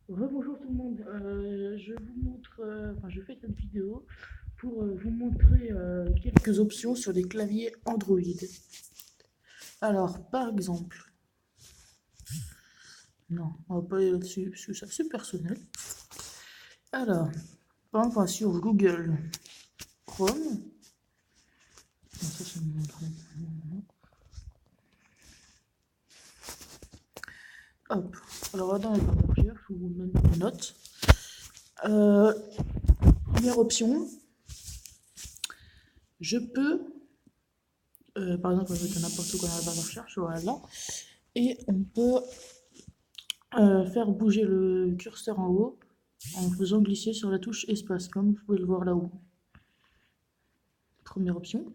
Rebonjour tout le monde. Je vous montre, je fais cette vidéo pour vous montrer quelques options sur les claviers Android. Alors, par exemple, non, on va pas aller là-dessus parce que c'est assez personnel. Alors, par exemple, sur Google Chrome, ça me montre. Hop. Alors, dans les barres de recherche, je vous mets une note. Première option, je peux, par exemple, avec n'importe quoi dans la barre de recherche, voilà, et on peut faire bouger le curseur en haut en faisant glisser sur la touche espace, comme vous pouvez le voir là-haut. Première option.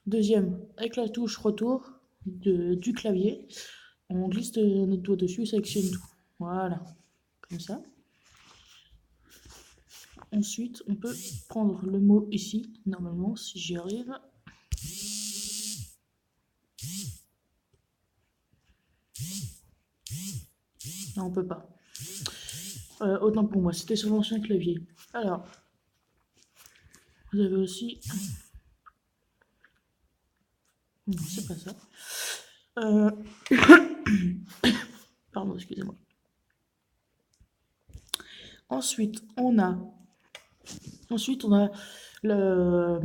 Deuxième, avec la touche retour du clavier, on glisse notre doigt dessus et sélectionne tout. Voilà, comme ça. Ensuite, on peut prendre le mot ici, normalement, si j'y arrive. Non, on peut pas. Autant pour moi, c'était sur l'ancien clavier. Alors, vous avez aussi... Non, c'est pas ça. Pardon, excusez-moi. Ensuite, on a le...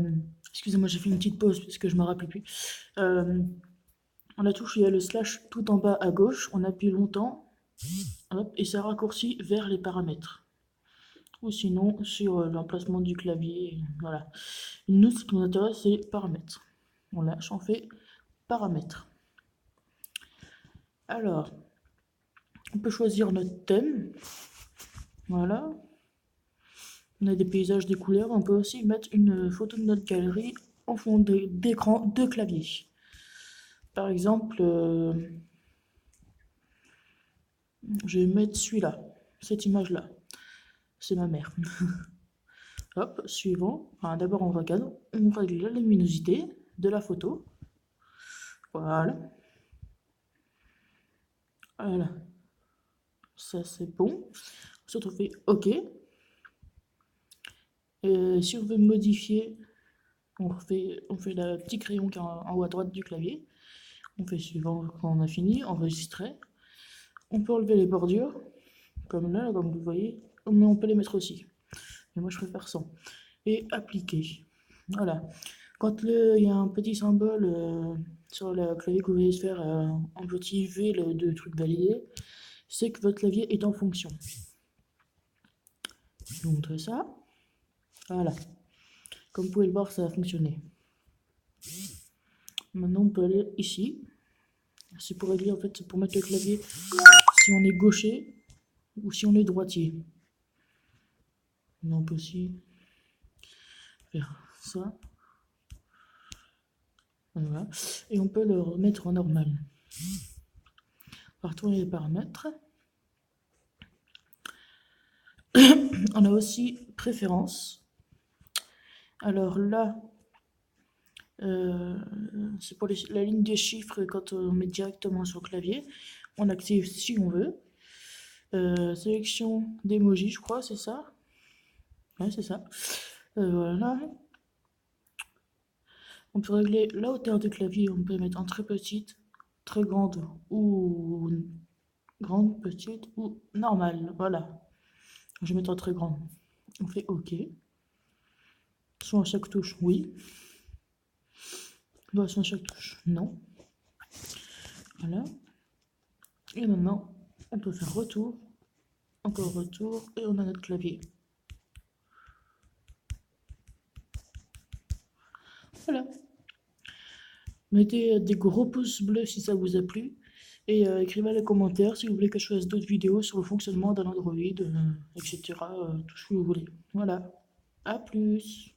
Excusez-moi, j'ai fait une petite pause parce que je me rappelle plus. On a touché le slash tout en bas à gauche, on appuie longtemps, hop, et ça raccourcit vers les paramètres. Ou sinon, sur l'emplacement du clavier, voilà. Nous, ce qui nous intéresse, c'est paramètres. On lâche, on fait paramètres. Alors, on peut choisir notre thème. Voilà. On a des paysages, des couleurs. On peut aussi mettre une photo de notre galerie en fond d'écran de clavier. Par exemple, je vais mettre celui-là, cette image-là. C'est ma mère. Hop, suivant. Enfin, d'abord, on regarde. On règle la luminosité de la photo. Voilà. Voilà. Ça, c'est bon. Ensuite, on fait OK. Et si on veut modifier, on fait le petit crayon qui est en haut à droite du clavier. On fait suivant quand on a fini, enregistrer. On peut enlever les bordures, comme là, comme vous voyez, mais on peut les mettre aussi. Mais moi, je préfère sans. Et appliquer. Voilà. Quand il y a un petit symbole sur le clavier que vous voyez se faire en petit V, de truc validé, c'est que votre clavier est en fonction. Je vous montre ça. Voilà. Comme vous pouvez le voir, ça a fonctionné. Maintenant, on peut aller ici. C'est pour régler, en fait, c'est pour mettre le clavier si on est gaucher ou si on est droitier. On peut aussi faire ça. Voilà. Et on peut le remettre en normal. On va retourner les paramètres. On a aussi préférences. Alors là, c'est pour la ligne des chiffres quand on met directement sur le clavier. On active si on veut. Sélection d'emoji, je crois, c'est ça. Ouais, c'est ça. Voilà. On peut régler la hauteur du clavier. On peut mettre en très petite, très grande ou grande, petite ou normale. Voilà. Je vais mettre en très grande. On fait OK. Son à chaque touche, oui. Son à chaque touche, non. Voilà. Et maintenant, on peut faire retour, encore retour, et on a notre clavier. Voilà. Mettez des gros pouces bleus si ça vous a plu. Et écrivez les commentaires si vous voulez que je fasse d'autres vidéos sur le fonctionnement d'un Android, etc. Tout ce que vous voulez. Voilà. À plus.